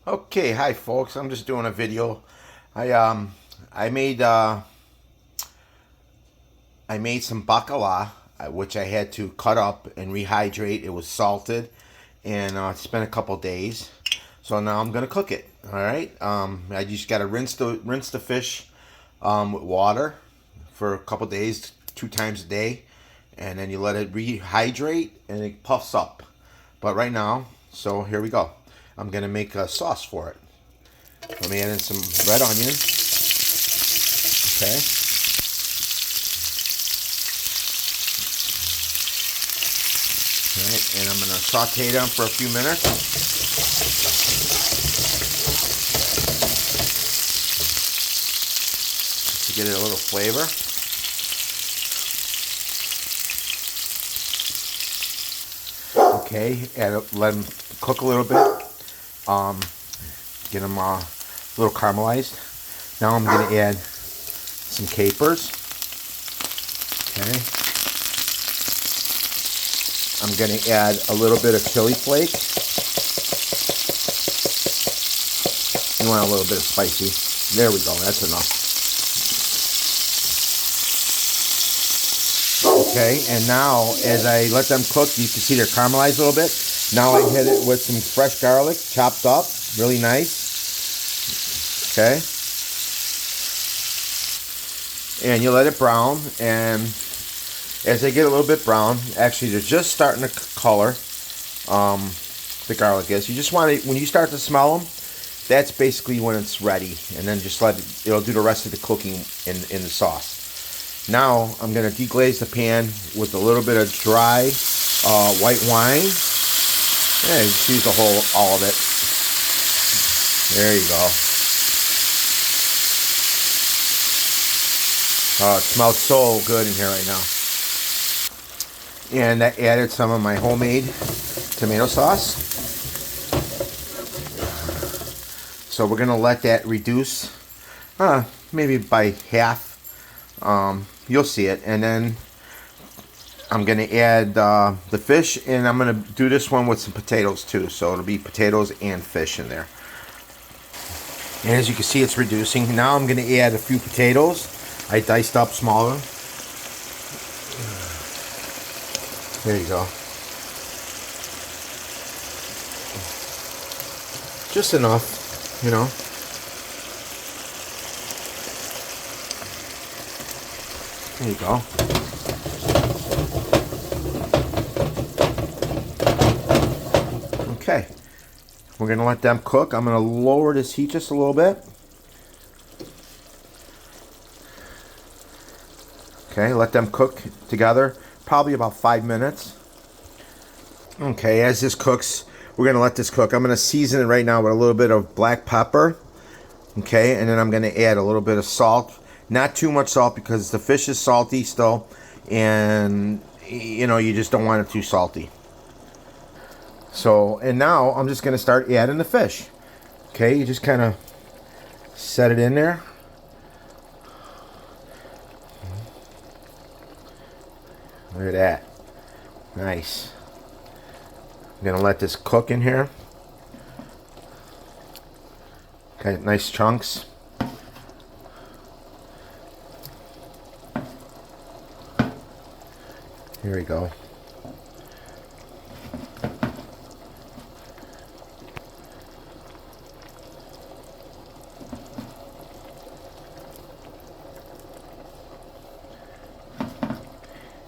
Okay, hi folks. I'm just doing a video. I made I made some bacala, which I had to cut up and rehydrate. It was salted, and it's been a couple days. So now I'm gonna cook it. All right. I just gotta rinse the fish with water for a couple days, 2 times a day, and then you let it rehydrate and it puffs up. But right now, so here we go. I'm gonna make a sauce for it. Let me add in some red onion. Okay. All right, and I'm gonna saute them for a few minutes. Just to get it a little flavor. Okay, let them cook a little bit. Get them a little caramelized. Now I'm going to add some capers. Okay. I'm going to add a little bit of chili flake. You want a little bit of spicy. There we go. That's enough. Okay, and now as I let them cook, you can see they're caramelized a little bit. Now I hit it with some fresh garlic, chopped up, really nice. Okay. And you let it brown, and as they get a little bit brown, actually they're just starting to color, the garlic is. You just want to, when you start to smell them, that's basically when it's ready. And then just let it, it'll do the rest of the cooking in the sauce. Now I'm going to deglaze the pan with a little bit of dry white wine. Yeah, you just use all of it. There you go. Oh, it smells so good in here right now. And I added some of my homemade tomato sauce. So we're going to let that reduce maybe by half. You'll see it. And then I'm going to add the fish, and I'm going to do this one with some potatoes too. So it'll be potatoes and fish in there. And as you can see, it's reducing. Now I'm going to add a few potatoes. I diced up smaller. There you go. Just enough, you know. There you go. Okay. We're going to let them cook. I'm going to lower this heat just a little bit. Okay, let them cook together, probably about 5 minutes. Okay, as this cooks, we're going to let this cook. I'm going to season it right now with a little bit of black pepper. Okay, and then I'm going to add a little bit of salt. Not too much salt because the fish is salty still, and you know, you just don't want it too salty. So, and now I'm just going to start adding the fish. Okay, you just kind of set it in there. Look at that. Nice. I'm going to let this cook in here. Okay, nice chunks. Here we go.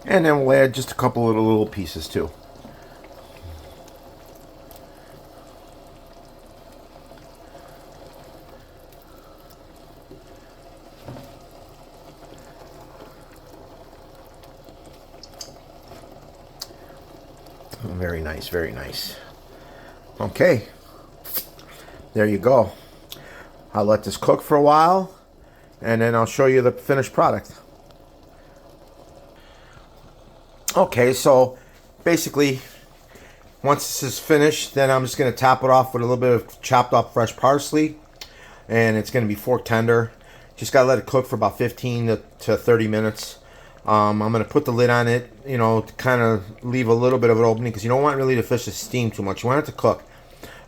And then we'll add just a couple of little pieces too. Very nice, very nice. Okay, there you go. I'll let this cook for a while, and then I'll show you the finished product. Okay, so basically, once this is finished, then I'm just going to top it off with a little bit of chopped up fresh parsley, and it's going to be fork tender. Just got to let it cook for about 15 to 30 minutes. I'm going to put the lid on it, to kind of leave a little bit of an opening, because you don't want really the fish to steam too much. You want it to cook.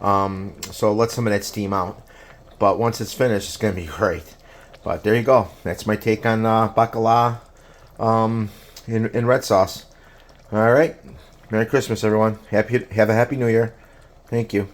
So let some of that steam out. But once it's finished, it's going to be great. But there you go. That's my take on bacala in red sauce. All right. Merry Christmas, everyone. Have a happy New Year. Thank you.